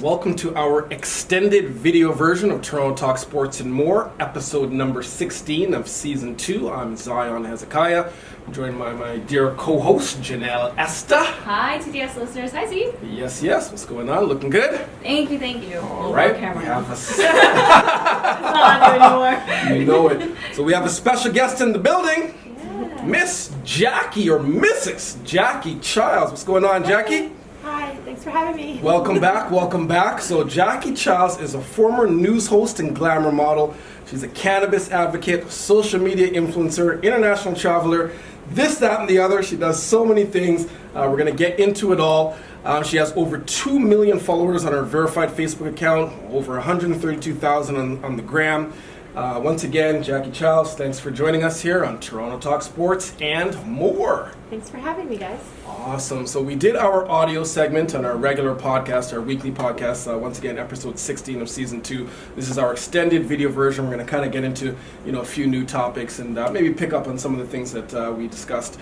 Welcome to our extended video version of Toronto Talk Sports and More, episode number 16 of season 2. I'm Zion Hezekiah. I'm joined by my dear co-host, Janelle Estaa. Hi, TTS listeners. Hi, Z. Yes. What's going on? Looking good? Thank you. All right. We have it's not on anymore. You know it. So we have a special guest in the building. Yeah. Miss Jacqui, or Mrs. Jacqui Childs. What's going on, Jacqui? Hi, thanks for having me. Welcome back. So Jacqui Childs is a former news host and glamour model. She's a cannabis advocate, social media influencer, international traveler, this, that, and the other. She does so many things. We're going to get into it all. She has over 2 million followers on her verified Facebook account, over 132,000 on the gram. Once again, Jacqui Childs, thanks for joining us here on Toronto Talk Sports and More. Thanks for having me, guys. Awesome. So we did our audio segment on our regular podcast, our weekly podcast. Once again, episode 16 of season 2. This is our extended video version. We're going to kind of get into, a few new topics and maybe pick up on some of the things that we discussed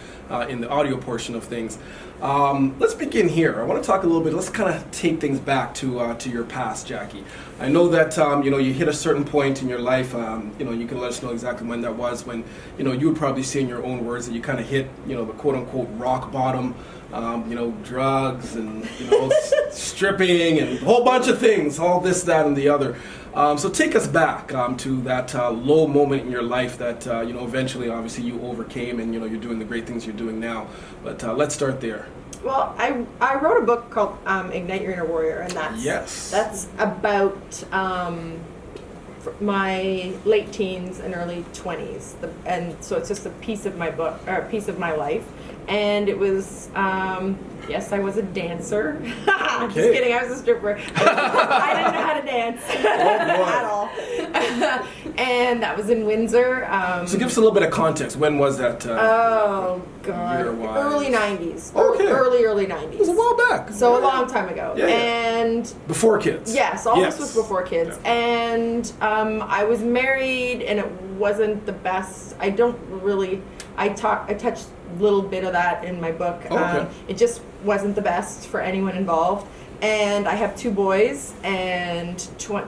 in the audio portion of things. Let's begin here. I want to talk a little bit. Let's kind of take things back to your past, Jacqui. I know that you hit a certain point in your life. You can let us know exactly when that was. When you would probably say in your own words that you kind of hit the quote unquote rock bottom. Drugs and stripping and a whole bunch of things. All this, that, and the other. So take us back to that low moment in your life that eventually, obviously, you overcame, and you're doing the great things you're doing now. But let's start there. Well, I wrote a book called Ignite Your Inner Warrior, and that's about my late teens and early 20s, and so it's just a piece of my book, or a piece of my life. And it was, yes, I was a dancer. Just kidding, I was a stripper. I didn't know how to dance at all. And that was in Windsor. So give us a little bit of context. When was that? Oh, God. Year-wise? Early 90s. Okay. Early 90s. It was a while back. So a long time ago. Yeah. And before kids. Yes, this was before kids. Yeah. And I was married, and it wasn't the best. I touched a little bit of that in my book. Okay. It just wasn't the best for anyone involved. And I have 2 boys, and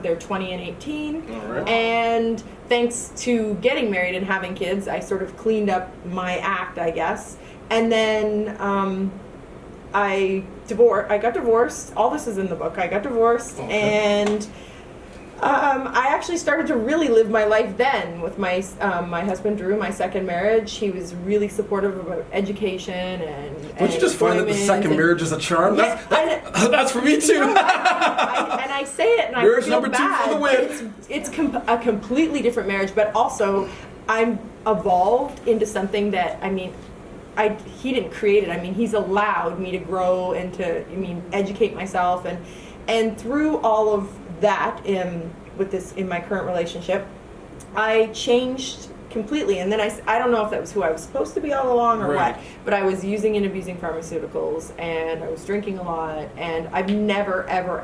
they're 20 and 18. All right. And thanks to getting married and having kids, I sort of cleaned up my act, I guess. And then I got divorced. All this is in the book. I got divorced, and I actually started to really live my life then with my husband Drew, my second marriage. He was really supportive about education and. Don't you just find that the second marriage is a charm? Yeah, that's for me too. And I say it, and I marriage feel number bad. 2 for the win. It's a completely different marriage, but also I'm evolved into something that he didn't create it. He's allowed me to grow and to educate myself, and through all of that in my current relationship, I changed completely. And then I don't know if that was who I was supposed to be all along or right. what, but I was using and abusing pharmaceuticals, and I was drinking a lot, and I've never ever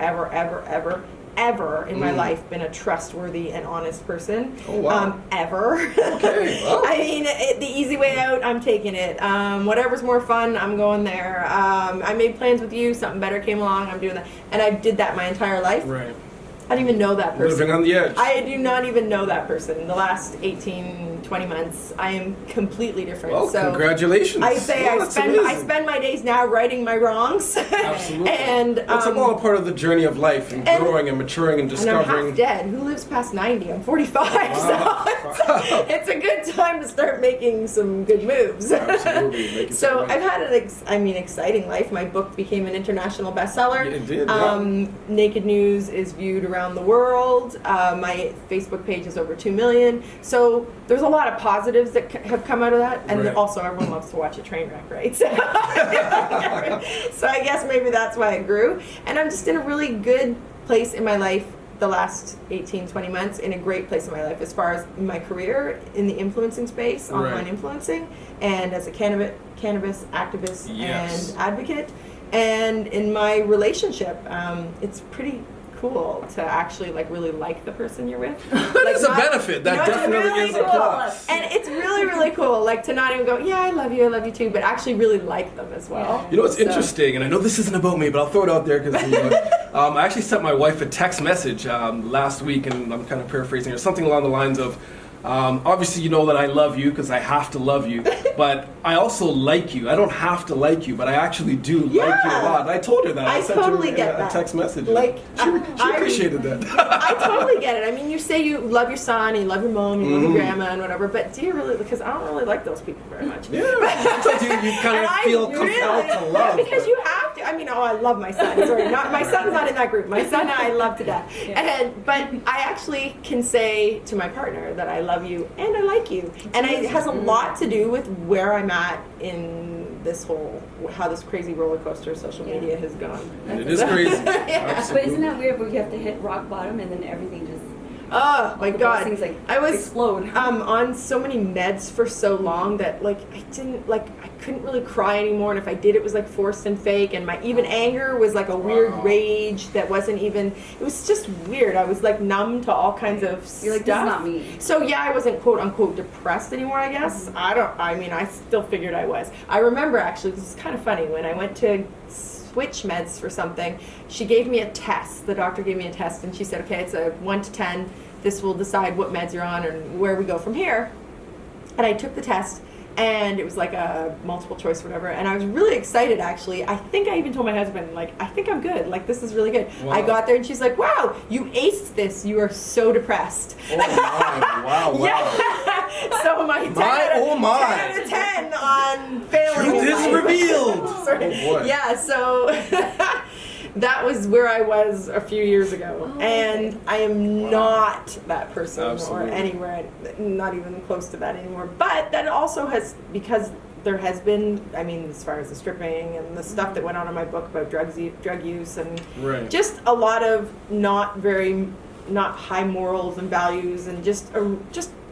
in my life been a trustworthy and honest person. Oh, wow. Ever. Okay. Well. The easy way out, I'm taking it. Whatever's more fun, I'm going there. I made plans with you, something better came along, I'm doing that. And I did that my entire life. Right. I don't even know that person. Living on the edge. I do not even know that person. In the last 18, 20 months, I am completely different. Well, so congratulations. I say I spend my days now righting my wrongs. Absolutely. And it's all a part of the journey of life and growing and maturing and discovering. And I'm half dead. Who lives past 90? I'm 45. Wow. So it's a good time to start making some good moves. Absolutely. So I've had an exciting life. My book became an international bestseller. It did. Naked News is viewed around the world. My Facebook page is over 2 million. So there's a lot of positives that have come out of that, and also everyone loves to watch a train wreck, right? So, so I guess maybe that's why it grew. And I'm just in a really good place in my life the last 18, 20 months, in a great place in my life as far as my career in the influencing space, online influencing, and as a cannabis activist and advocate. And in my relationship, it's pretty cool to actually like really like the person you're with. That's a benefit. That definitely really is a plus. And it's really, really cool, like to not even go, yeah, I love you too, but actually really like them as well. You know, it's interesting, and I know this isn't about me, but I'll throw it out there because I actually sent my wife a text message last week, and I'm kind of paraphrasing it, something along the lines of, obviously you know that I love you because I have to love you, but I also like you. I don't have to like you, but I actually do like you a lot. And I told her that. I sent totally her get a that. text message. Like, she appreciated that. I totally get it. I mean, you say you love your son, you love your mom, you love your grandma and whatever, but do you really, because I don't really like those people very much. Yeah, sometimes you kind of feel compelled to love. Because you have to. I mean, I love my son. Sorry, my son's not in that group. My son I love to death. But I actually can say to my partner that I love you and I like you. And it has a lot to do with where I'm at in this whole, how this crazy roller coaster of social media has gone. It is crazy. But isn't that weird where you have to hit rock bottom and then everything just... Oh my God! Things like I was explode. On so many meds for so long that like I couldn't really cry anymore, and if I did, it was like forced and fake, and my even anger was like a weird rage that wasn't even. It was just weird. I was like numb to all kinds of You're like, stuff. this is not me. So yeah, I wasn't quote unquote depressed anymore. I guess I still figured I was. I remember actually, this is kind of funny, when I went to switch meds for something, she gave me a test. The doctor gave me a test, and she said, okay, it's a 1 to 10. This will decide what meds you're on and where we go from here. And I took the test, and it was like a multiple choice or whatever, and I was really excited actually. I think I even told my husband, like, I think I'm good, like this is really good. Wow. I got there and she's like, wow, you aced this, you are so depressed. Oh my, wow. Yeah. So my 10 out of 10 on failing. Truth is revealed. Sorry. Oh boy. Yeah, so that was where I was a few years ago, and I am not that person or anywhere, not even close to that anymore. But that also has, because there has been, I mean, as far as the stripping and the stuff that went on in my book about drug use and just a lot of not high morals and values, and just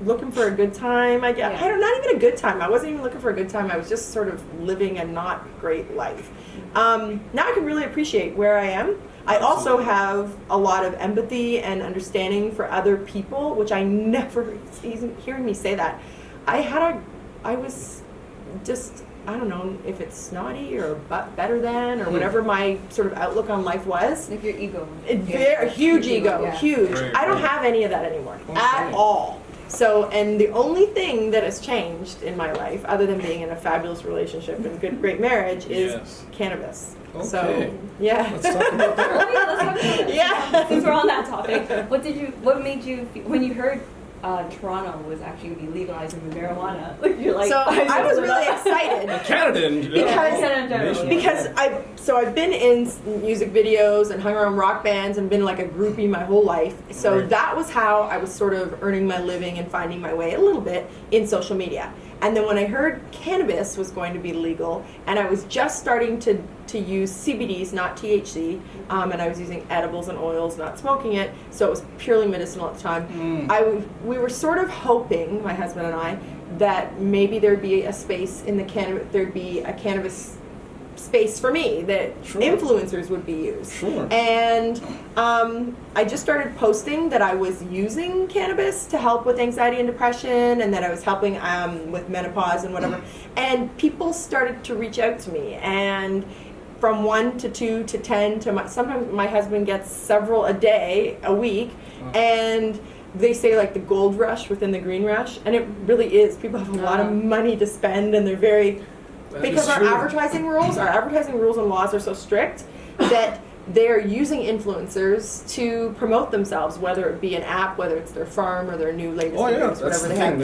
looking for a good time. I guess not even a good time. I wasn't even looking for a good time. I was just sort of living a not great life. Now I can really appreciate where I am. I also have a lot of empathy and understanding for other people, which I never, hearing me say that, I was just, I don't know if it's snotty or better than or whatever my sort of outlook on life was. Like your ego. Very huge ego, huge. Right, I don't have any of that anymore, at all. So, and the only thing that has changed in my life, other than being in a fabulous relationship and great marriage, is cannabis. Okay. So, yeah. Let's talk about that. Let's talk about that. Yeah. Since we're on that topic, what made you, when you heard Toronto was actually going to be legalizing marijuana, like you're like, so I was really excited. Canada Because I've been in music videos and hung around rock bands and been like a groupie my whole life. So that was how I was sort of earning my living and finding my way a little bit in social media. And then when I heard cannabis was going to be legal, and I was just starting to use CBDs, not THC, and I was using edibles and oils, not smoking it, so it was purely medicinal at the time. We were sort of hoping, my husband and I, that maybe there'd be a space in the cannabis space for me that influencers would be used. And I just started posting that I was using cannabis to help with anxiety and depression, and that I was helping with menopause and whatever. And people started to reach out to me, and from 1 to 2 to 10 to sometimes my husband gets several a day, a week, and they say like the gold rush within the green rush, and it really is. People have a lot of money to spend, and they're very, because our advertising rules and laws are so strict that they're using influencers to promote themselves, whether it be an app, whether it's their farm or their new latest videos, whatever they have.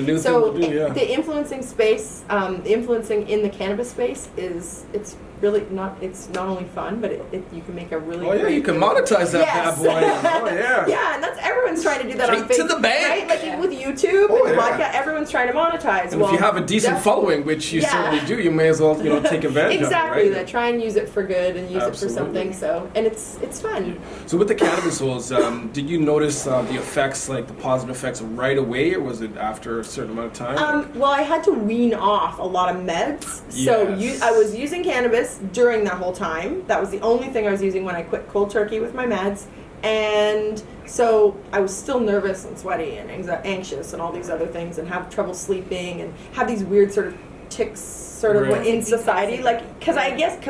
The influencing space, the influencing in the cannabis space it's really not. It's not only fun, but you can make a really. You can monetize that bad boy. Yeah, and that's everyone's everyone's trying to do that on Straight to Facebook, the bank. right? Like with YouTube Oh, and yeah. podcast, everyone's trying to monetize. And if you have a decent following, which you certainly do, you may as well take advantage exactly, of it, right? that try and use it for good and use Absolutely. it for something. So, and it's fun. So with the cannabis oils, did you notice the effects, like the positive effects, right away, or was it after a certain amount of time? Well, I had to wean off a lot of meds. So Yes. I was using cannabis during that whole time. That was the only thing I was using when I quit cold turkey with my meds. And so I was still nervous and sweaty and anxious and all these other things, and have trouble sleeping and have these weird sort of tics sort of Right. in society, like because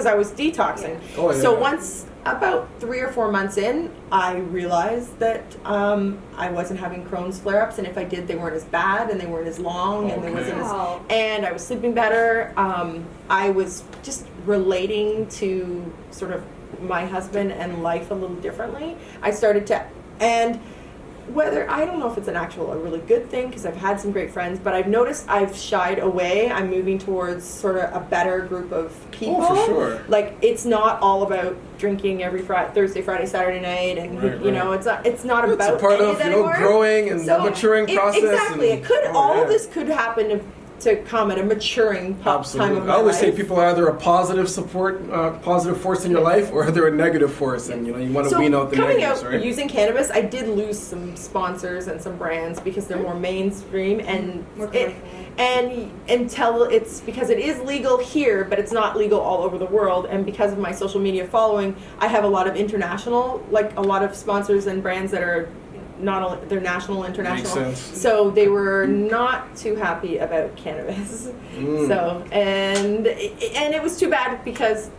I was detoxing. Yeah. Oh, yeah. So once about 3 or 4 months in, I realized that I wasn't having Crohn's flare-ups, and if I did, they weren't as bad and they weren't as long, and there Okay. wasn't Wow. and I was sleeping better. I was just relating to sort of my husband and life a little differently. I started to, and whether, I don't know if it's a really good thing, because I've had some great friends, but I've noticed I've shied away. I'm moving towards sort of a better group of people. Oh, for sure. Like, it's not all about drinking every Thursday, Friday, Saturday night, and Right, you know, it's not about It's a part any of that anymore. growing and the maturing process. Exactly. And, It could all yeah. of this could happen to come at a maturing time Absolutely. of my I always say life. people are either a positive positive force in your life, or they're a negative force, and you want to wean out the coming negatives, out right? using cannabis, I did lose some sponsors and some brands because they're more mainstream and More it, commercial. until it's because it is legal here, but it's not legal all over the world. And because of my social media following, I have a lot of international, like a lot of sponsors and brands that are not only they're national, international. Makes sense. So they were not too happy about cannabis. So and it was too bad because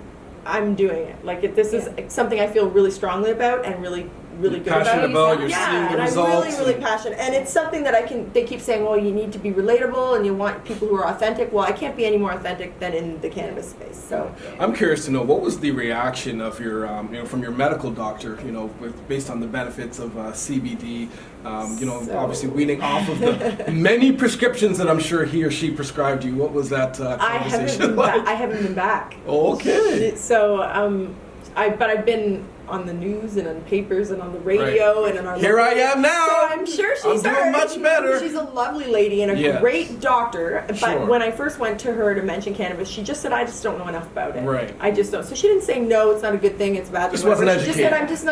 I'm doing it. Like this is something I feel really strongly about and really good Passionate about, you're yeah, seeing the and results. I'm really passionate. And it's something that they keep saying, well, you need to be relatable and you want people who are authentic. Well, I can't be any more authentic than in the cannabis space. So I'm curious to know, what was the reaction of your, from your medical doctor, based on the benefits of CBD, obviously weaning off of the many prescriptions that I'm sure he or she prescribed you. What was that conversation like? I haven't been back. Okay. So, but I've been on the news and on papers and on the radio and in our Here I am now. So I'm sure she's doing much better. She's a lovely lady and a great doctor. But Sure. when I first went to her to mention cannabis, she just said, I just don't know enough about it. Right. I just don't. So she didn't say, no, it's not a good thing, it's a bad thing. Just wasn't whatever. She just said, educated. I'm just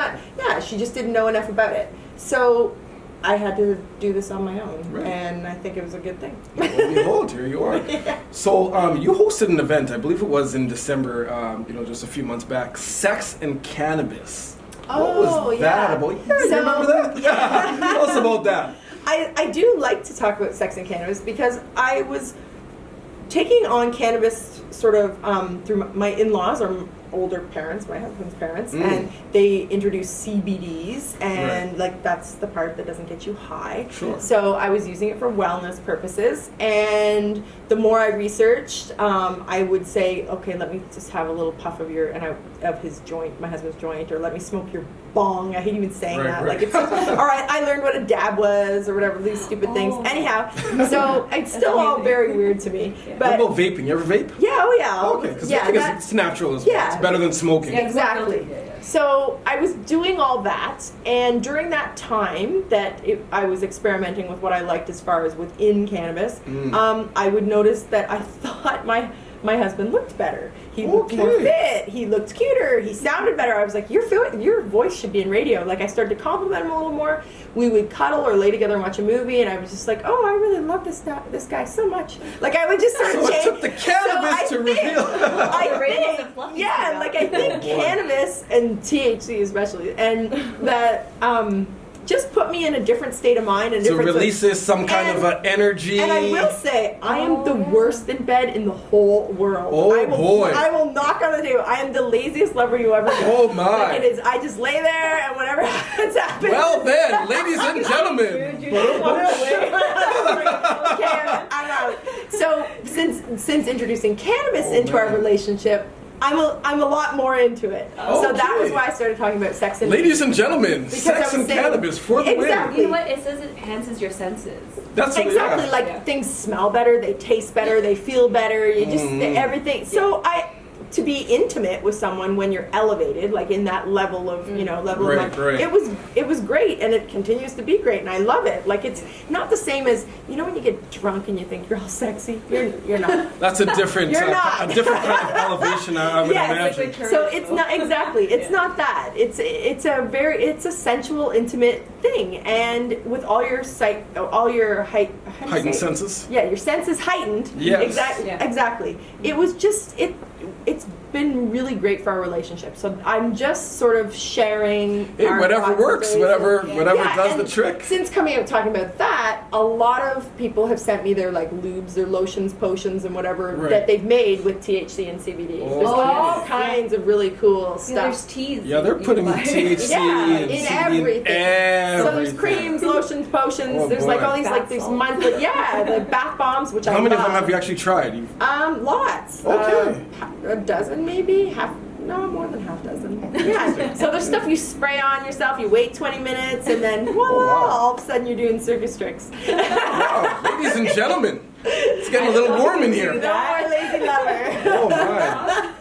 not, she just didn't know enough about it. So I had to do this on my own. Right. And I think it was a good thing. Well, behold, here you are. So you hosted an event, I believe it was in December, just a few months back, Sex and Cannabis. What was that about? Yeah, you remember that? Yeah. Tell us about that. I do like to talk about sex and cannabis because I was taking on cannabis sort of through my in-laws or older parents, my husband's parents, and they introduced CBDs, and like that's the part that doesn't get you high. Sure. So I was using it for wellness purposes, and the more I researched, I would say, okay, let me just have a little puff of of his joint, my husband's joint, or let me smoke your bong. I hate even saying that. Right. Like it's, or I learned what a dab was, or whatever these stupid things. Anyhow, so it's still all very weird to me. But What about vaping? You ever vape? yeah, oh yeah. Okay, because it's natural as well. Yeah. It's better than smoking. Yeah. Exactly. So I was doing all that, and during that time that I was experimenting with what I liked as far as within cannabis, I would notice that I thought my husband looked better. He looked more fit. He looked cuter. He sounded better. I was like, your voice should be in radio. Like I started to compliment him a little more. We would cuddle or lay together and watch a movie, and I was just like, oh, I really love this guy so much. Like I would just sort of So it change. took the cannabis to reveal. I think cannabis and THC especially, and that just put me in a different state of mind and So different releases some kind of energy. And I will say, I am the worst in bed in the whole world. Oh, boy. I will knock on the table. I am the laziest lover you ever met. Oh, my. Like it is. I just lay there and whatever happens, happens. Well then, ladies and gentlemen. Okay, I'm out. So since introducing cannabis into our relationship, I'm a lot more into it. So that was why I started talking about sex and Ladies and gentlemen, Because sex I was and saying- cannabis for the Exactly. You know what? It says it enhances your senses. That's what, exactly yeah. like things smell better, they taste better, they feel better. You just everything. So to be intimate with someone when you're elevated, like in that level of, level Right, of life, right. it was great, and it continues to be great, and I love it. Like, it's not the same as, when you get drunk and you think you're all sexy. You're not. That's a different, You're not. a different kind of elevation, I would imagine. So it's not exactly. It's not that. It's a sensual, intimate thing, and with all your heightened senses. Yeah, your senses heightened. Yes. Exactly. It was just it's been really great for our relationship. So I'm just sort of sharing. Whatever works, whatever does the trick. Since coming out talking about that, a lot of people have sent me their like lubes, their lotions, potions, and whatever that they've made with THC and CBD. Oh, there's all kinds of really cool stuff. There's teas. Yeah, they're putting THC and in CBD everything. So there's creams, lotions, potions. There's like all these Bath these salts. monthly, the bath bombs, which How many of them have you actually tried? Lots. Okay. A dozen maybe. No, more than half dozen. Yeah. So there's stuff you spray on yourself. You wait 20 minutes, and then voila! All of a sudden you're doing circus tricks. Wow, ladies and gentlemen, it's getting a little warm in here. No more lazy lover. Oh my!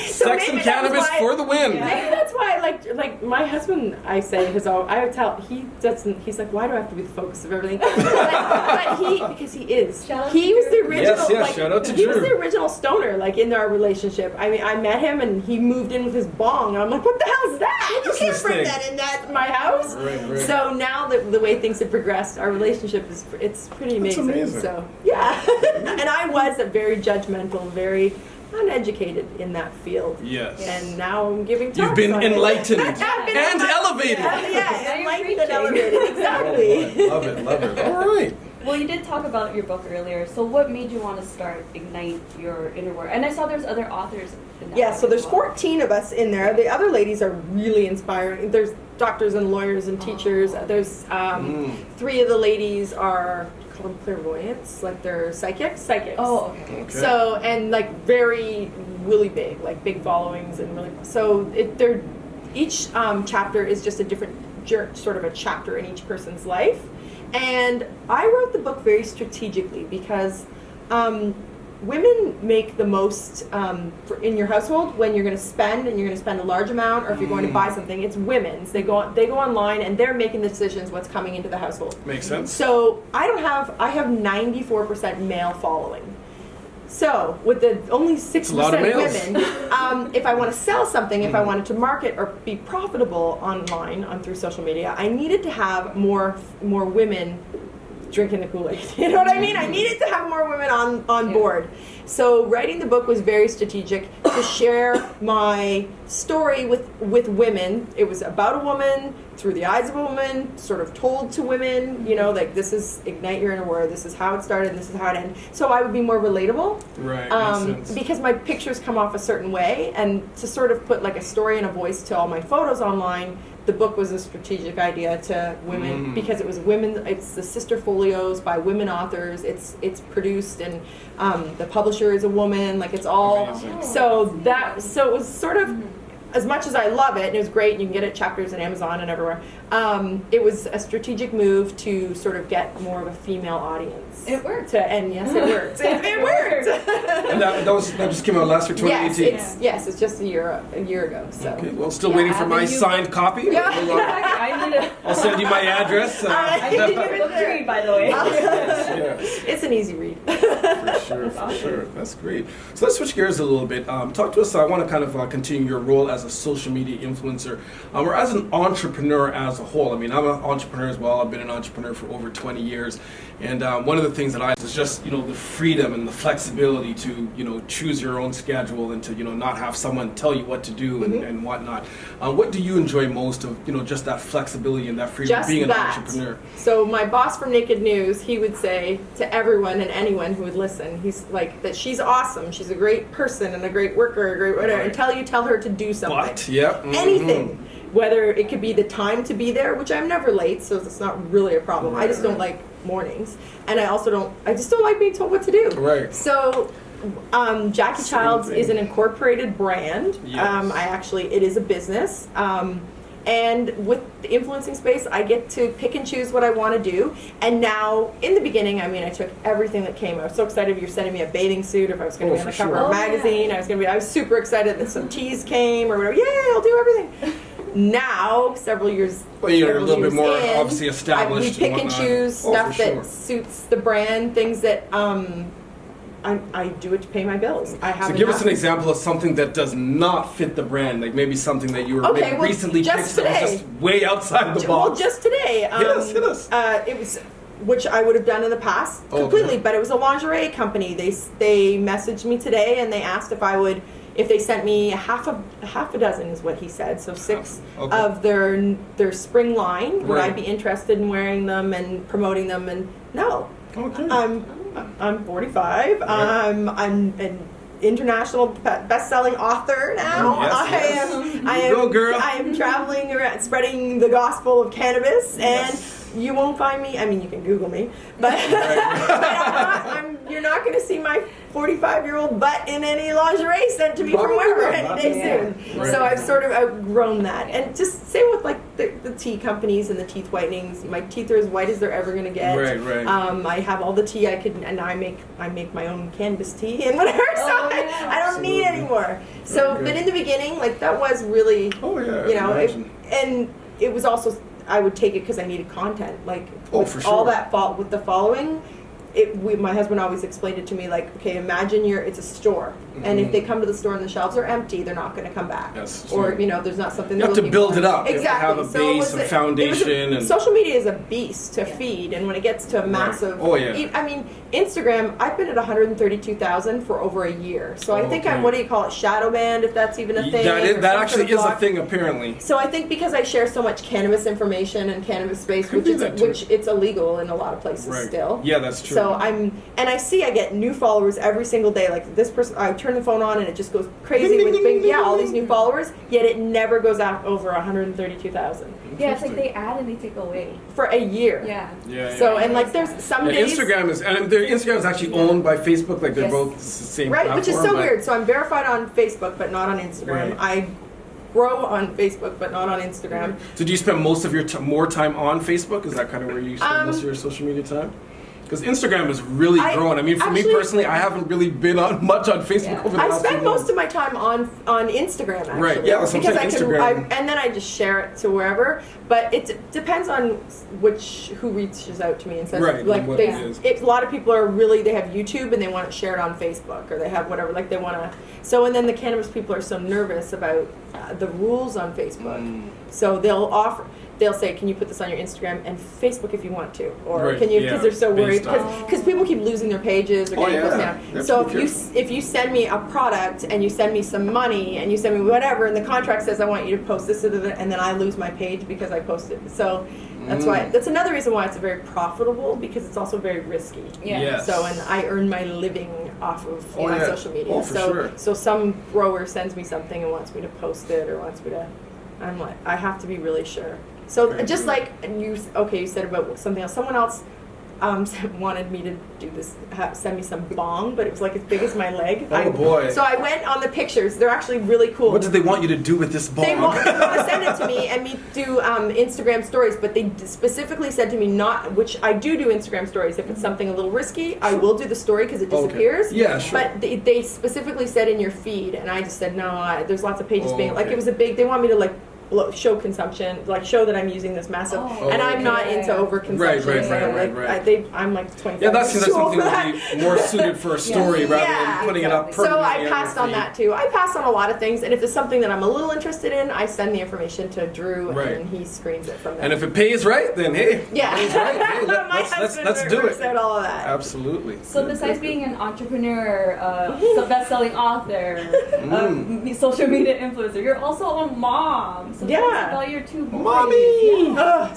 Sex and cannabis for the win. Maybe that's why, like my husband, I say he's like, why do I have to be the focus of everything? Because he is. He was the original. Yes, shout out to He was Drew. the original stoner, like in our relationship. I mean, I met him and he moved in with his bong, and I'm like, what the hell is that? You can't bring that in my house. Right. So now the way things have progressed, our relationship it's pretty amazing. amazing. So yeah, and I was a very judgmental, very uneducated in that field. Yes. And now I'm giving talks. You've been on it. enlightened I've been and enlightened. elevated. Yeah, enlightened and preaching. elevated. Exactly. Love it. All right. Well, you did talk about your book earlier. So what made you want to start Ignite Your Inner Work? And I saw there's other authors in that Yeah, book so as there's well. 14 of us in there. The other ladies are really inspiring. There's doctors and lawyers and teachers. There's 3 of the ladies are called clairvoyants, like they're psychics. Oh, okay. So, and like very, really big, like big followings, and really, so they're, each chapter is just a different sort of a chapter in each person's life. And I wrote the book very strategically because women make the most in your household when you're going to spend, and you're going to spend a large amount, or if you're going to buy something, it's women's. They go online and they're making the decisions what's coming into the household. Makes sense. So I have 94% male following. So with the only 6% women, if I want to sell something, if I wanted to market or be profitable online through social media, I needed to have more women drinking the Kool-Aid. You know what I mean? I needed to have more women on board. So writing the book was very strategic to share my story with women. It was about a woman, through the eyes of a woman, sort of told to women, like this is Ignite Your Inner Work, this is how it started, this is how it ended. So I would be more relatable. Right, makes sense. Because my pictures come off a certain way, and to sort of put like a story and a voice to all my photos online, the book was a strategic idea to women because it was women. It's the sister folios by women authors. It's produced, and the publisher is a woman. Like it's all Amazing. so it was sort of. As much as I love it, and it was great, and you can get it at Chapters and Amazon and everywhere, it was a strategic move to sort of get more of a female audience. It worked. And yes, it worked. It worked. And that just came out last year, 2018. Yes, it's just a year ago. So. Okay, well, still waiting for my signed copy. Yeah. I need a. I'll send you my address. I need your book to read, by the way. Yes. It's an easy read. For sure. That's great. So let's switch gears a little bit. Talk to us. I want to kind of continue your role as a social media influencer, or as an entrepreneur as a whole. I mean, I'm an entrepreneur as well. I've been an entrepreneur for over 20 years. And one of the things that I is just, the freedom and the flexibility to, choose your own schedule and to, not have someone tell you what to do and whatnot. What do you enjoy most of, just that flexibility and that freedom of being an entrepreneur? So my boss from Naked News, he would say to everyone and anyone who would listen, he's like, that she's awesome, she's a great person and a great worker, a great whatever, until you tell her to do something. Anything. Whether it could be the time to be there, which I'm never late, so it's not really a problem. I just don't like mornings, and I just don't like being told what to do. Right. So Jacqui Childs is an incorporated brand. Yes. It is a business. And with the influencing space, I get to pick and choose what I want to do. And now, in the beginning, I mean, I took everything that came. I was so excited if you're sending me a bathing suit, if I was going to be on the cover of a magazine. I was super excited that some teas came or whatever. Yeah, I'll do everything. Now, several years Well, you're a little bit more in, obviously established. We pick and choose stuff that suits the brand, things that I do it to pay my bills. I have. So give us an example of something that does not fit the brand, like maybe something that you were maybe recently pitched that was just way outside the box. Well, just today. Hit us. It was, which I would have done in the past completely, but it was a lingerie company. They messaged me today and they asked if they sent me half a dozen is what he said, so 6 of their spring line. Would I be interested in wearing them and promoting them? And no. Okay. I'm 45. Right. I'm an international best-selling author now. Yes, I am. Go, girl. I am traveling around, spreading the gospel of cannabis, and you won't find me. I mean, you can Google me, but, you're not going to see my 45-year-old butt in any lingerie sent to me from wherever any day soon. Right. So I've sort of outgrown that. And just same with like the tea companies and the teeth whitenings. My teeth are as white as they're ever going to get. Right. I have all the tea I could, and I make my own cannabis tea and whatever. I don't need anymore. So, but in the beginning, like that was really, and it was also, I would take it because I needed content. Like for sure. All that with the following. My husband always explained it to me like, okay, imagine it's a store, and if they come to the store and the shelves are empty, they're not going to come back. Or there's not something. You have to build it up. Exactly. You have to have a base, a foundation, and social media is a beast to feed, and when it gets to a massive, I mean, Instagram. I've been at 132,000 for over a year, so I think I'm, what do you call it, shadow banned, if that's even a thing. That actually is a thing apparently. So I think because I share so much cannabis information and cannabis space, which it's illegal in a lot of places still. Yeah, that's true. So I get new followers every single day. Like this person, I turn the phone on and it just goes crazy with all these new followers. Yet it never goes out over 132,000. Yeah, it's like they add and they take away for a year. Yeah. So and like there's some days Instagram is actually owned by Facebook. Like they're both the same platform. Which is so weird. So I'm verified on Facebook, but not on Instagram. I grow on Facebook, but not on Instagram. So do you spend most of your more time on Facebook? Is that kind of where you spend most of your social media time? Because Instagram is really growing. I mean, for me personally, I haven't really been much on Facebook over the last few months. I spend most of my time on Instagram, actually. Right, yeah, that's what I'm saying, Instagram. And then I just share it to wherever. But it depends on who reaches out to me and says, like, a lot of people they have YouTube and they want to share it on Facebook, or they have whatever, like they want to. So, and then the cannabis people are so nervous about the rules on Facebook. So they'll say, can you put this on your Instagram and Facebook if you want to? Or can you, because they're so worried. Because people keep losing their pages or getting closed down. So if you send me a product and you send me some money and you send me whatever, and the contract says I want you to post this, and then I lose my page because I posted. So that's another reason why it's very profitable, because it's also very risky. So, and I earn my living off of my social media. So some grower sends me something and wants me to post it or wants me to, I'm like, I have to be really sure. So just like you said about something else. Someone else wanted me to do this, send me some bong, but it was like as big as my leg. Boy! So I went on the pictures. They're actually really cool. What did they want you to do with this bong? They want to send it to me and me do Instagram stories, but they specifically said to me not, which I do Instagram stories. If it's something a little risky, I will do the story because it disappears. Yeah, sure. But they specifically said in your feed, and I just said no. There's lots of pages being like it was a big. They want me to like show consumption, like show that I'm using this massive, and I'm not into overconsumption. Right. I'm like 25. Yeah, that's something that would be more suited for a story rather than putting it up permanently. So I passed on that too. I pass on a lot of things, and if it's something that I'm a little interested in, I send the information to Drew, and he screens it from there. And if it pays right, then hey, pays right. Hey, let's do it. Out all of that. Absolutely. So besides being an entrepreneur, best-selling author, social media influencer, you're also a mom. So tell us about your two boys. Mommy! MILF.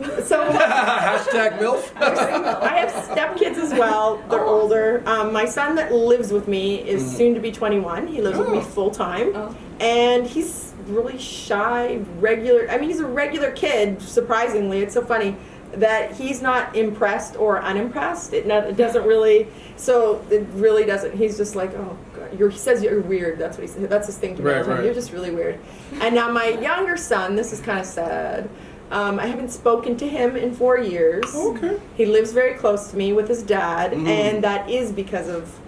Hashtag MILF. I have stepkids as well. They're older. My son that lives with me is soon to be 21. He lives with me full time. And he's really shy, regular. I mean, he's a regular kid, surprisingly. It's so funny that he's not impressed or unimpressed. It doesn't really, so it really doesn't. He's just like, oh, God. he says you're weird. That's what he said. That's his thing to me all the time. You're just really weird. And now my younger son, this is kind of sad. I haven't spoken to him in 4 years. Okay. He lives very close to me with his dad, and that is because of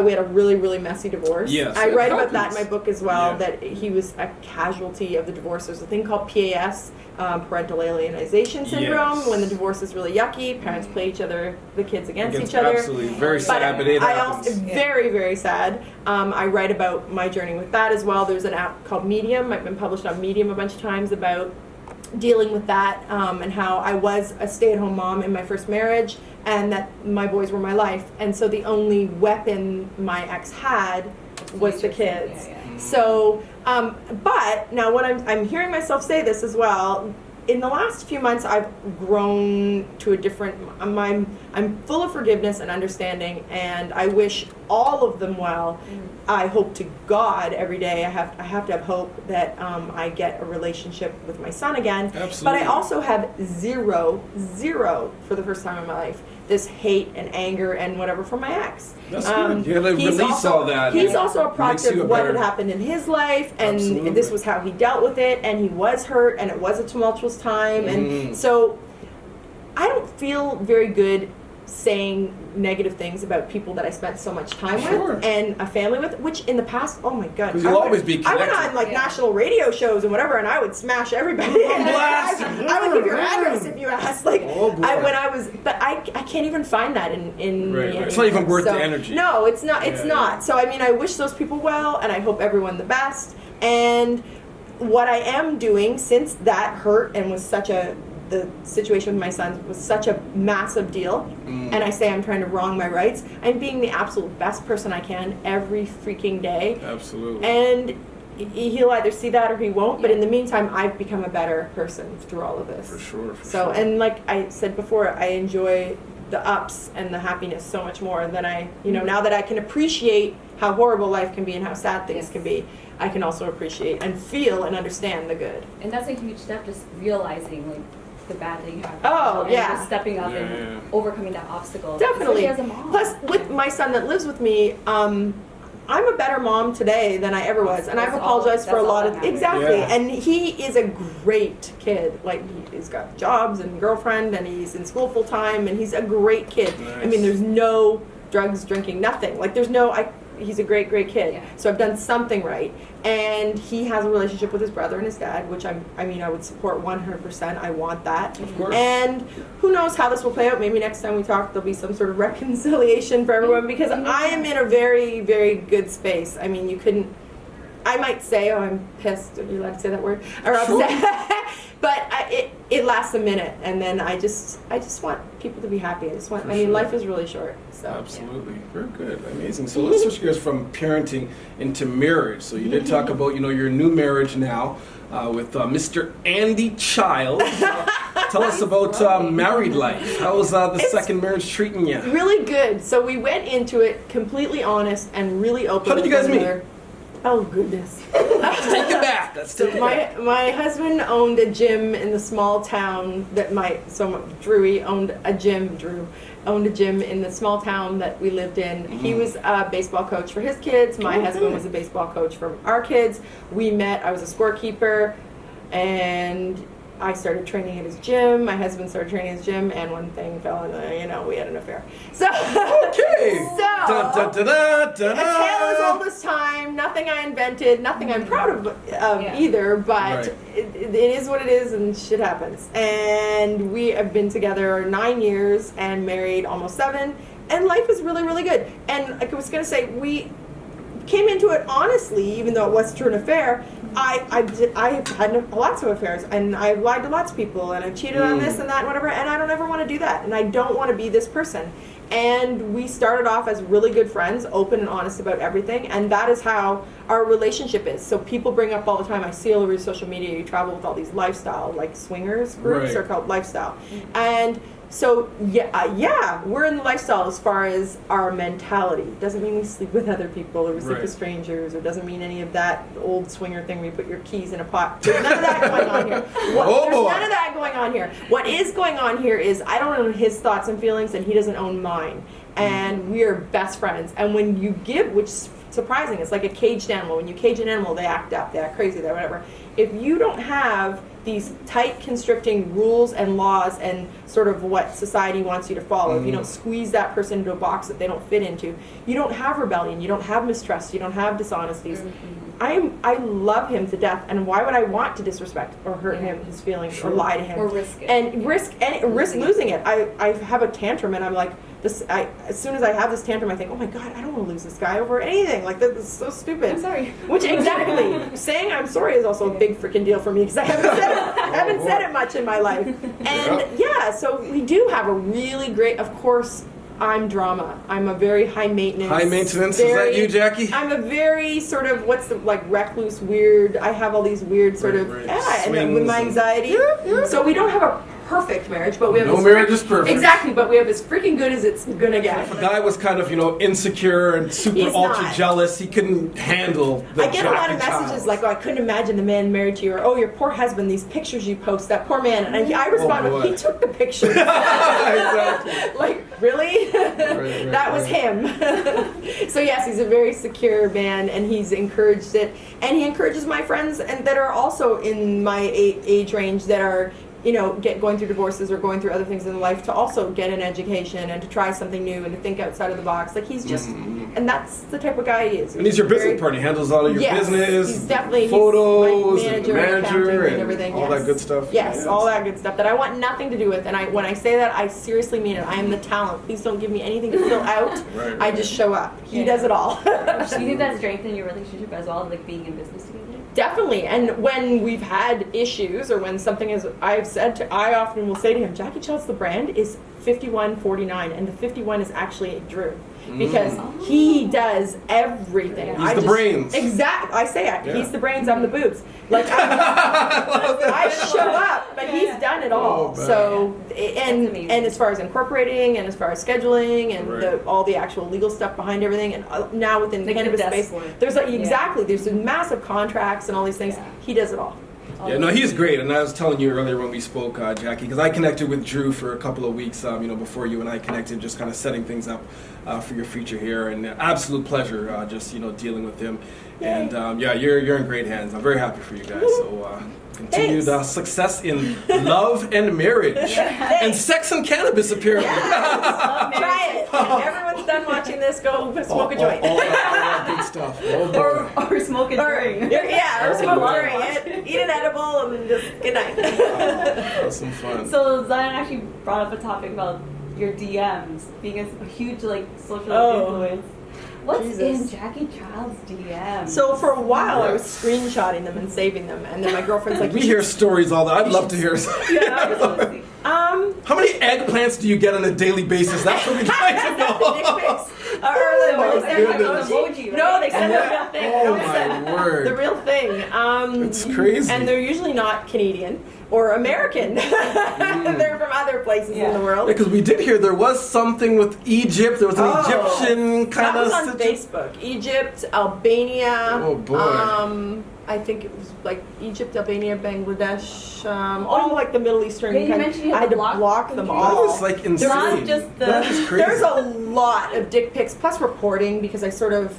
we had a really, really messy divorce. Yes, I write about that in my book as well, that he was a casualty of the divorce. There's a thing called PAS, parental alienization syndrome, when the divorce is really yucky, parents play the kids against each other. Absolutely. Very sad, but it happens. Very, very sad. I write about my journey with that as well. There's an app called Medium. I've been published on Medium a bunch of times about dealing with that, and how I was a stay-at-home mom in my first marriage, and that my boys were my life, and so the only weapon my ex had was the kids. So, but now what I'm hearing myself say this as well. In the last few months, I've grown to a different. I'm full of forgiveness and understanding, and I wish all of them well. I hope to God every day. I have to have hope that I get a relationship with my son again. Absolutely. But I also have zero for the first time in my life, this hate and anger and whatever from my ex. That's good. You gotta release all that. He's also a product of what had happened in his life, and this was how he dealt with it, and he was hurt, and it was a tumultuous time, and so I don't feel very good saying negative things about people that I spent so much time with and a family with, which in the past, oh my God, you'll always be connected. I went on national radio shows and whatever, and I would smash everybody. I would give your address if you asked. But I can't even find that in me. It's not even worth the energy. No, it's not. It's not. So I mean, I wish those people well, and I hope everyone the best. And what I am doing, since that hurt and was the situation with my son was such a massive deal, and I say I'm trying to wrong my rights, I'm being the absolute best person I can every freaking day. Absolutely. And he'll either see that or he won't, but in the meantime, I've become a better person through all of this. For sure. And like I said before, I enjoy the ups and the happiness so much more than now that I can appreciate how horrible life can be and how sad things can be, I can also appreciate and feel and understand the good. And that's a huge step, just realizing the bad that you have. Oh, and just stepping up and overcoming that obstacle. Definitely. As a mom. Plus, with my son that lives with me, I'm a better mom today than I ever was, and I've apologized for a lot of and he is a great kid. Like, he's got jobs and girlfriend, and he's in school full time, and he's a great kid. Nice. I mean, there's no drugs, drinking, nothing. Like, he's a great kid. Yeah. So I've done something right. And he has a relationship with his brother and his dad, which I would support 100%. I want that. Of course. And who knows how this will play out. Maybe next time we talk, there'll be some sort of reconciliation for everyone, because I am in a very, very good space. I mean, I might say, oh, I'm pissed. Are you allowed to say that word? Or upset. But it lasts a minute, and then I just want people to be happy. Life is really short. So absolutely, very good, amazing. So let's switch gears from parenting into marriage. So you did talk about your new marriage now with Mr. Andy Child. Tell us about married life. How was the second marriage treating you? Really good. So we went into it completely honest and really open. How did you guys meet? Oh, goodness. Let's take it back. My husband owned a gym in the small town Drew owned a gym in the small town that we lived in. He was a baseball coach for his kids. My husband was a baseball coach for our kids. We met. I was a scorekeeper, and I started training at his gym. My husband started training at his gym, and one thing fell in, we had an affair. So, a tale as old as time. Nothing I invented. Nothing I'm proud of either. But it is what it is, and shit happens. And we have been together 9 years and married almost 7. And life is really, really good. And like I was going to say, we came into it honestly, even though it was through an affair. I've had lots of affairs, and I've lied to lots of people, and I've cheated on this and that and whatever, and I don't ever want to do that, and I don't want to be this person. And we started off as really good friends, open and honest about everything, and that is how our relationship is. So people bring up all the time, I see all over social media, you travel with all these lifestyle, like swingers groups, are called lifestyle. And so, we're in the lifestyle as far as our mentality. Doesn't mean we sleep with other people or we sleep with strangers, or doesn't mean any of that old swinger thing where you put your keys in a pot. There's none of that going on here. There's none of that going on here. What is going on here is I don't own his thoughts and feelings, and he doesn't own mine. And we are best friends. And when you give, which surprising. It's like a caged animal. When you cage an animal, they act up, they act crazy, they whatever. If you don't have these tight constricting rules and laws and sort of what society wants you to follow, if you don't squeeze that person into a box that they don't fit into, you don't have rebellion, you don't have mistrust, you don't have dishonesties. I love him to death, and why would I want to disrespect or hurt him, his feelings, or lie to him, or risk it, and risk losing it? I have a tantrum, and I'm like, as soon as I have this tantrum, I think, oh my God, I don't want to lose this guy over anything. Like, this is so stupid. I'm sorry. Which, exactly, saying I'm sorry is also a big freaking deal for me, because I haven't said it much in my life. And so we do have a really great, of course, I'm drama. I'm a very high maintenance. High maintenance? Is that you, Jacqui? I'm a very sort of, recluse, weird, I have all these weird sort of, and then with my anxiety. So we don't have a perfect marriage, but we have no marriage is perfect. Exactly, but we have as freaking good as it's gonna get. If a guy was kind of, insecure and super ultra jealous, he couldn't handle the I get a lot of messages like, oh, I couldn't imagine the man married to you, or oh, your poor husband, these pictures you post, that poor man. And I respond with, he took the pictures. Exactly. Like, really? That was him. So yes, he's a very secure man, and he's encouraged it. And he encourages my friends and that are also in my age range that are going through divorces or going through other things in life to also get an education and to try something new and to think outside of the box. Like, he's just, and that's the type of guy he is. And he's your business partner. He handles all of your business, he's definitely photos, he's my and manager, and everything. All that good stuff. Yes, all that good stuff that I want nothing to do with. And when I say that, I seriously mean it. I am the talent. Please don't give me anything to fill out. I just show up. He does it all. Do you think that strengthened your relationship as well, like being in business together? Definitely. And when we've had issues or when something is, I often will say to him, Jacqui Childs, the brand is 5149, and the 51 is actually Drew. Because he does everything. He's the brains. Exactly. I say it. Yeah. He's the brains, I'm the boobs. Like, I show up, but he's done it all. So, and as far as incorporating, and as far as scheduling, and all the actual legal stuff behind everything, and now within the cannabis space, there's there's massive contracts and all these things. He does it all. Yeah, no, he's great, and I was telling you earlier when we spoke, Jacqui, because I connected with Drew for a couple of weeks, before you and I connected, just kind of setting things up for your future here, and absolute pleasure, just dealing with him, and you're in great hands. I'm very happy for you guys. So continued success in love and marriage, and sex and cannabis apparently. Yes. Try it. When everyone's done watching this, go smoke a joint. All that good stuff. Or smoke a drink. Or smoke a drink. Eat an edible and then just good night. That's some fun. So Zion actually brought up a topic about your DMs being a huge social influence. What's in Jacqui Child's DM? So for a while, I was screenshotting them and saving them, and then my girlfriend's like, "We hear stories all that. I'd love to hear." How many eggplants do you get on a daily basis? That's what we'd like to know. No, they send the real thing. Oh my word! The real thing. It's crazy. And they're usually not Canadian or American. They're from other places in the world. Because we did hear there was something with Egypt. There was an Egyptian kind of. That was on Facebook. Egypt, Albania. Oh boy. I think it was like Egypt, Albania, Bangladesh, all like the Middle Eastern countries. I had to block them all. That is like insane. Not just that is crazy. There's a lot of dick pics, plus reporting, because I sort of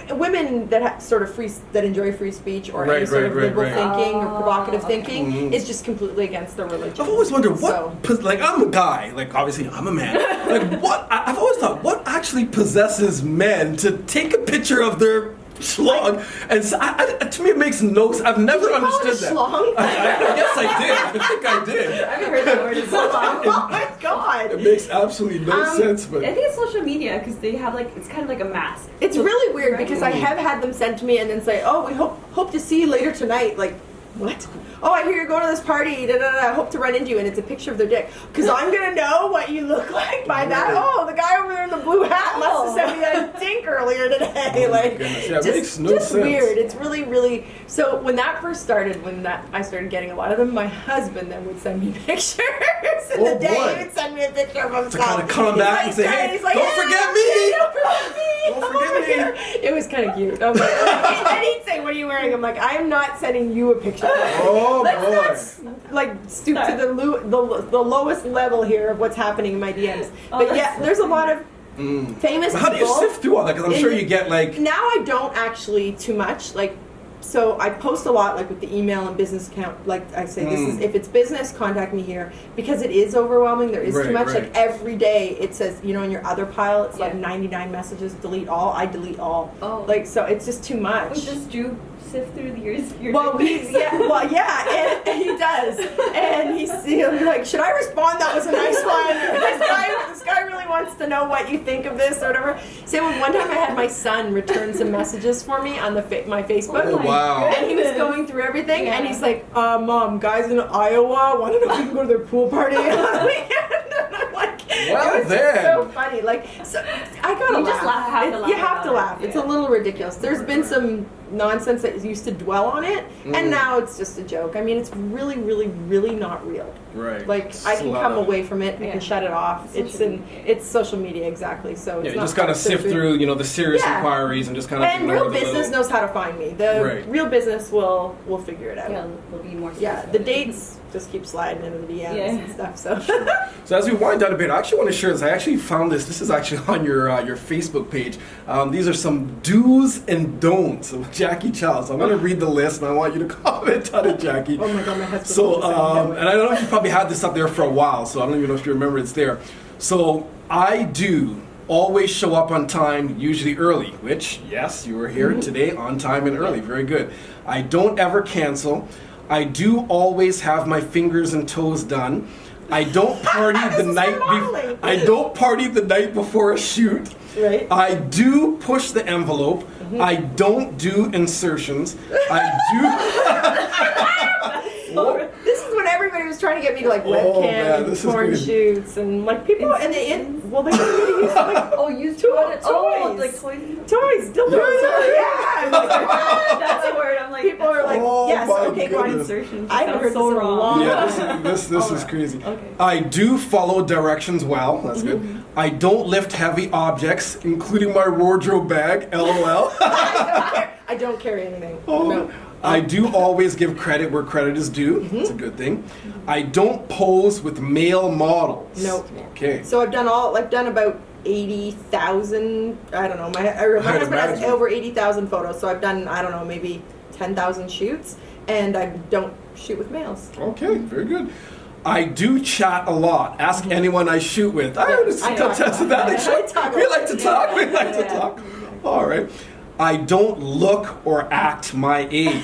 women that that enjoy free speech or any sort of liberal thinking or provocative thinking is just completely against their religion. I've always wondered I'm a guy, obviously I'm a man. I've always thought, what actually possesses men to take a picture of their schlong, and to me it makes no sense. I've never understood that. Schlong? I guess I did. I think I did. I haven't heard that word in so long. Oh my god! It makes absolutely no sense. But I think it's social media because they have it's kind of like a mask. It's really weird because I have had them sent to me and then say, "Oh, we hope to see you later tonight." Like, what? Oh, I hear you're going to this party. I hope to run into you, and it's a picture of their dick. Because I'm gonna know what you look like by that. Oh, the guy over there in the blue hat must have sent me a dink earlier today. It makes no sense. Weird. It's really, really. So when that first started, I started getting a lot of them. My husband then would send me pictures in the day. He would send me a picture of himself. To kind of come back and say, "Hey, don't forget me! Don't forget me!" It was kind of cute. And he'd say, "What are you wearing?" I'm like, "I am not sending you a picture." Oh Let's not stoop to the lowest level here of what's happening in my DMs. But there's a lot of famous How do you people. sift through all that? Because I'm sure you get like... Now I don't actually too much. Like, so I post a lot, like with the email and business account. Like I say, this is if it's business, contact me here, because it is overwhelming. There is too much. Like every day, it says, you know, in your other pile, it's like 99 messages. Delete all. I delete all. Oh, like so, it's just too much. Wait, does Drew sift through your well, and he does, and he'll be like, should I respond? That was a nice one. This guy really wants to know what you think of this or whatever. So one time I had my son return some messages for me on my Facebook. Oh, wow. And he was going through everything, and he's like, Mom, guys in Iowa want to know if you can go to their pool party on the weekend. And I'm like, well, it was just so funny. Like, so I gotta laugh. You have to laugh. It's a little ridiculous. There's been some nonsense that used to dwell on it, and now it's just a joke. I mean, it's really, really, really not real. Right. Like, I can come away from it. I can shut it off. It's social media, exactly. So it's you just gotta sift through, you know, the serious inquiries and just kind of. And real business knows how to find me. The real business will figure it out. Yeah, will be more. Yeah, the dates just keep sliding into the DMs and stuff. So. So as we wind down a bit, I actually want to share this. I actually found this. This is actually on your Facebook page. These are some do's and don'ts of Jacqui Chow. So I'm going to read the list, and I want you to comment on it, Jacqui. Oh my God, my husband. So and I don't know if you probably had this up there for a while, so I don't even know if you remember it's there. So I do always show up on time, usually early, which, yes, you were here today on time and early. Very good. I don't ever cancel. I do always have my fingers and toes done. I don't party the night I don't party the night before a shoot. Right. I do push the envelope. I don't do insertions. I This is when everybody was trying to get me to like webcam and porn shoots and like people and they got me to use like use toys. Toys, dildos. Yeah. That's a word. I'm like, people are like, yes, okay, go on. Insertions. I haven't heard so wrong. Yeah, this is crazy. Okay. I do follow directions well. That's good. I don't lift heavy objects, including my wardrobe bag. LOL. I don't carry anything. No. I do always give credit where credit is due. That's a good thing. I don't pose with male models. Nope. Okay. So I've done about 80,000. I don't know. My husband has over 80,000 photos. So I've done, I don't know, maybe 10,000 shoots, and I don't shoot with males. Okay, very good. I do chat a lot. Ask anyone I shoot with. I understand that. We like to talk. We like to talk. All right. I don't look or act my age.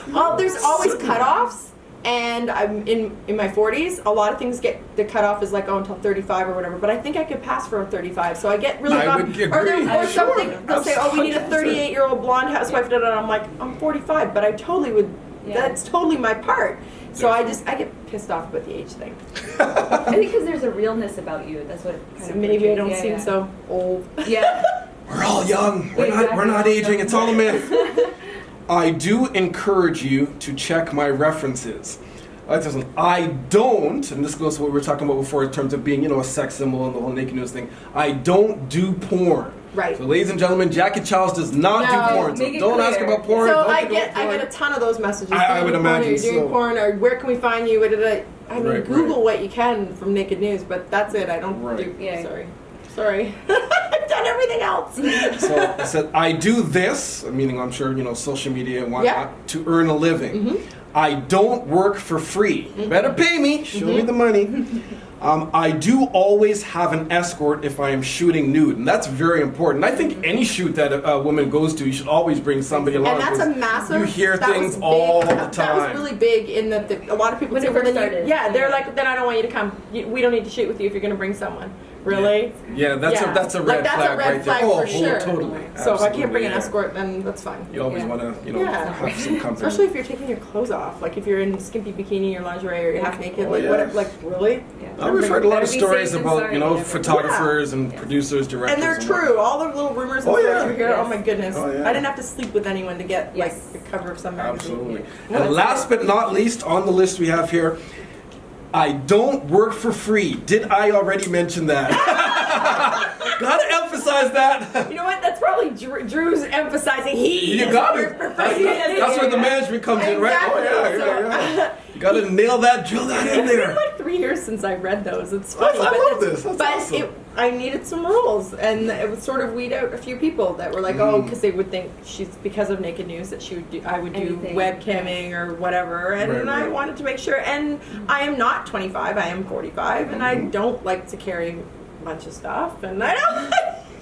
Well, there's always cutoffs, and I'm in my 40s. A lot of things get the cutoff is like until 35 or whatever. But I think I could pass for a 35, so I get really. I would agree. Or something. They'll say, "Oh, we need a 38-year-old blonde housewife." And I'm like, I'm 45, but I totally would. Yeah. That's totally my part. So I get pissed off about the age thing. I think because there's a realness about you. That's what kind of maybe I don't seem so old. Yeah. We're all young. We're not aging. It's all a myth. I do encourage you to check my references. I don't, and this goes to what we were talking about before in terms of being, a sex symbol and the whole naked news thing. I don't do porn. Right. So, ladies and gentlemen, Jacqui Chow does not do porn. So don't ask about porn. So I get a ton of those messages. I would imagine. You're doing porn, or where can we find you? I mean, Google what you can from Naked News, but that's it. I don't do. Yeah. Sorry. I've done everything else. So I said, I do this, meaning I'm sure, social media and whatnot, to earn a living. I don't work for free. Better pay me. Show me the money. I do always have an escort if I am shooting nude, and that's very important. I think any shoot that a woman goes to, you should always bring somebody along. And that's a massive. You hear things all the time. That was really big in that a lot of people say, they're like, then I don't want you to come. We don't need to shoot with you if you're going to bring someone. Really? Yeah, that's a red flag right there. For sure. Totally. So if I can't bring an escort, then that's fine. You always want to, have some company. Especially if you're taking your clothes off, like if you're in skimpy bikini or lingerie or you're half naked, really? Yeah. We've heard a lot of stories about, photographers and producers, directors. And they're true. All the little rumors and stories you hear. Oh my goodness! I didn't have to sleep with anyone to get the cover of some magazine. Absolutely. And last but not least on the list we have here, I don't work for free. Did I already mention that? Gotta emphasize that. You know what? That's probably Drew's emphasizing You got it. That's where the management comes in, right? Oh, yeah. You gotta nail that, drill that in there. It's been like 3 years since I read those. It's funny. I love this. That's awesome. I needed some rules, and it would sort of weed out a few people that were like, oh, because they would think because of Naked News that I would do webcamming or whatever, and I wanted to make sure. And I am not 25, I am 45, and I don't like to carry a bunch of stuff, and I don't.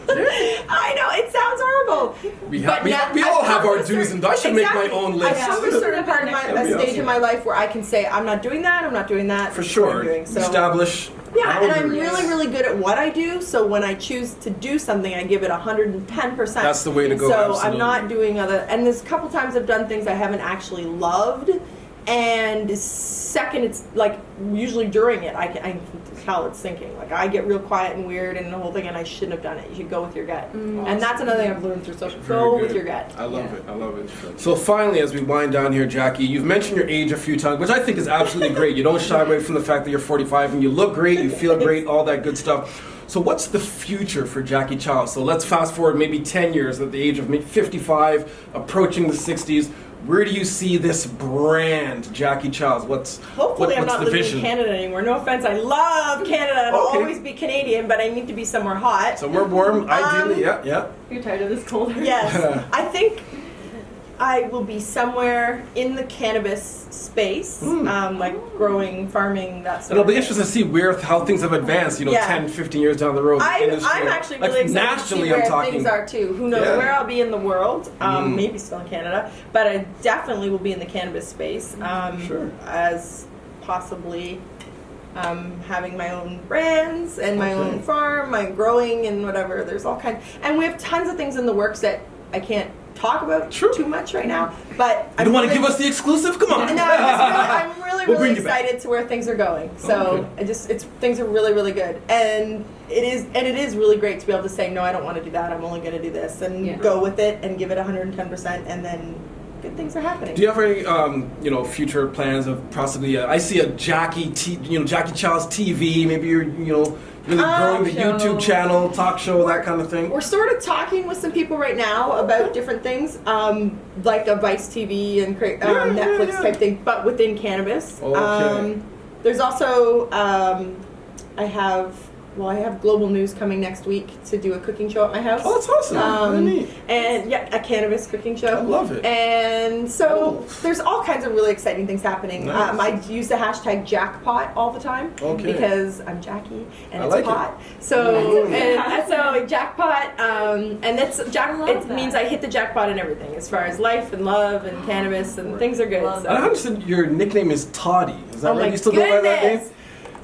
I know it sounds horrible. We all have our do's and don'ts. I should make my own list. I've come to a certain part of a stage in my life where I can say I'm not doing that. I'm not doing that. For sure. So, establish. Yeah, and I'm really, really good at what I do. So when I choose to do something, I give it 110%. That's the way to go. So absolutely. I'm not doing other. And there's a couple times I've done things I haven't actually loved. And second, it's like usually during it, I can tell it's sinking. Like I get real quiet and weird and the whole thing, and I shouldn't have done it. You should go with your gut. And that's another thing I've learned through social. Go with your gut. I love it. I love it. So finally, as we wind down here, Jacqui, you've mentioned your age a few times, which I think is absolutely great. You don't shy away from the fact that you're 45 and you look great, you feel great, all that good stuff. So what's the future for Jacqui Child? So let's fast forward maybe 10 years at the age of maybe 55, approaching the 60s. Where do you see this brand, Jacqui Childs? Hopefully I'm not the living vision? in Canada anymore. No offense, I love Canada and I'll always be Canadian, but I need to be somewhere hot. Somewhere warm, ideally, yeah. You're tired of this cold. Yes. I think I will be somewhere in the cannabis space, like growing, farming, that sort of thing. It'll be interesting to see how things have advanced, 10, 15 years down the road. I'm actually really excited to see where things are too. Who knows where I'll be in the world, maybe still in Canada, but I definitely will be in the cannabis space as possibly having my own brands and my own farm, my growing and whatever. There's all kinds. And we have tons of things in the works that I can't talk about too much right now, but you don't want to give us the exclusive? Come on. No, I'm really excited to where things are going. So things are really, really good, and it is really great to be able to say no, I don't want to do that. I'm only going to do this, and go with it and give it 110%, and then good things are happening. Do you have any future plans of possibly? I see a Jacqui Child's TV. Maybe you're really growing the YouTube channel, talk show, that kind of thing. We're sort of talking with some people right now about different things, like a Vice TV and Netflix type thing, but within cannabis. Okay. There's also I have Global News coming next week to do a cooking show at my house. Oh, that's awesome. Really neat. And a cannabis cooking show. I love it. And so there's all kinds of really exciting things happening. Nice. I use the hashtag Jackpot all the time because I'm Jacqui and it's pot. So so Jackpot, and that's it means I hit the jackpot in everything as far as life and love and cannabis and things are good. So. I understand your nickname is Toddy. Is that right? You still go by that name?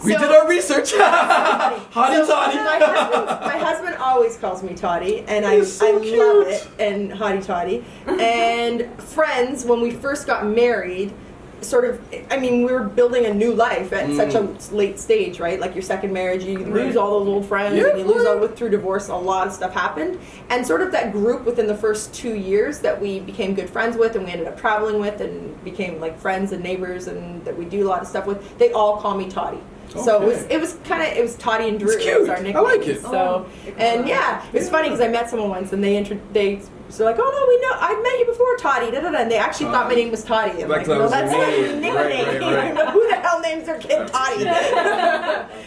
We did our research. Hottie Toddy. My husband always calls me Toddy, and I love it. And Hottie Toddy. And friends, when we first got married, we were building a new life at such a late stage, right? Like your second marriage, you lose all those old friends, and you lose through divorce, a lot of stuff happened. And sort of that group within the first 2 years that we became good friends with, and we ended up traveling with, and became like friends and neighbors, and that we do a lot of stuff with, they all call me Toddy. Okay. So it was Toddy and Drew. It's cute. Was our nickname. I like it. So it's funny because I met someone once and they so like, oh no, we know, I met you before, Toddy, and they actually thought my name was Toddy. I'm like, no, that's not your nickname. Right. Who the hell names their kid Toddy?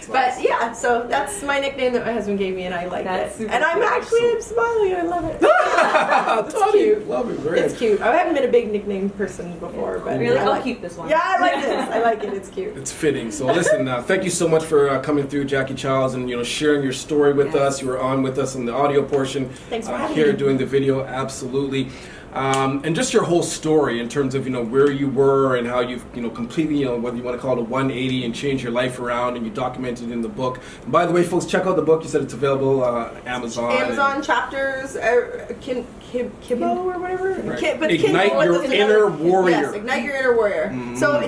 But so that's my nickname that my husband gave me, and I like it. And I'm smiling. I love it. It's cute. Love it. It's cute. I haven't been a big nickname person before, but really, I'll keep this one. Yeah, I like this. I like it. It's cute. It's fitting. So listen, thank you so much for coming through, Jacqui Childs, and sharing your story with us. You were on with us in the audio portion. Thanks for having here me. doing the video. Absolutely. And just your whole story in terms of where you were and how you've completely whether you want to call it a 180 and change your life around, and you documented it in the book. And by the way, folks, check out the book. You said it's available Amazon chapters, Kibbo or whatever. Right. Ignite your inner warrior. Yes, ignite your inner warrior. Mm-hmm. So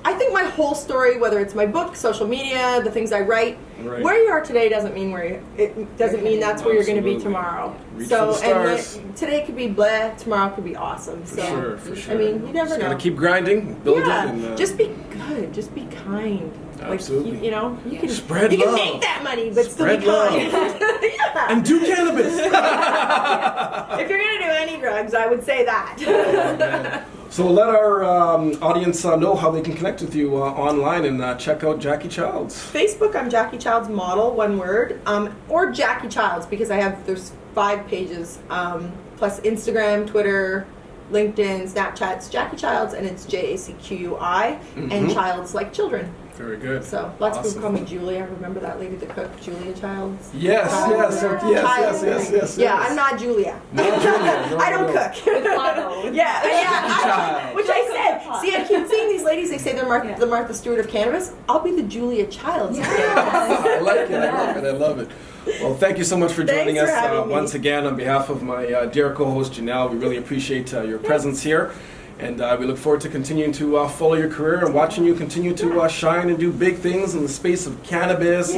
I think my whole story, whether it's my book, social media, the things I write, where you are today doesn't mean that's where you're going to be tomorrow. Reach for the stars. And today could be blah, tomorrow could be awesome. For sure. I mean, you never know. Gotta keep grinding, building. Yeah, and, just be good. Just be kind. Absolutely. Like, you can spread you love. can make that money, but still be kind. And do cannabis. If you're gonna do any drugs, I would say that. So let our audience know how they can connect with you online and check out Jacqui Childs. Facebook, I'm Jacqui Childs Model, one word, or Jacqui Childs, because there's 5 pages, plus Instagram, Twitter, LinkedIn, Snapchat. It's Jacqui Childs, and it's JACQUI, and Childs like children. Very good. So lots of people call me Julia. Remember that lady that cooked, Julia Childs? Yes. Yeah, I'm not Julia. Not Julia. No, I don't cook. Which I said. See, I keep seeing these ladies. They say they're the Martha Stewart of cannabis. I'll be the Julia Childs. I like it. I love it. Well, thank you so much for joining us once again on behalf of my dear co-host Janelle. We really appreciate your presence here. And we look forward to continuing to follow your career and watching you continue to shine and do big things in the space of cannabis,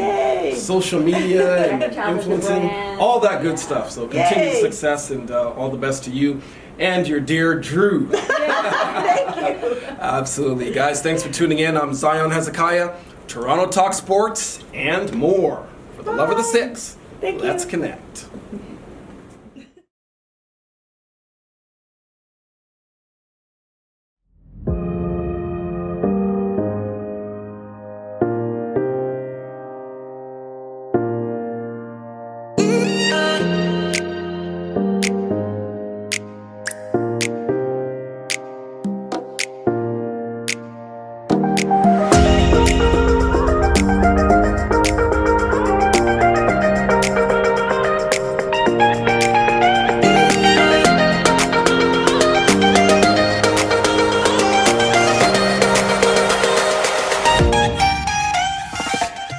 social media, and influencing, all that good stuff. So continued success and all the best to you and your dear Drew. Thank you. Absolutely. Guys, thanks for tuning in. I'm Zion Hezekiah, Toronto Talk Sports, and more. For the love of the six, let's connect.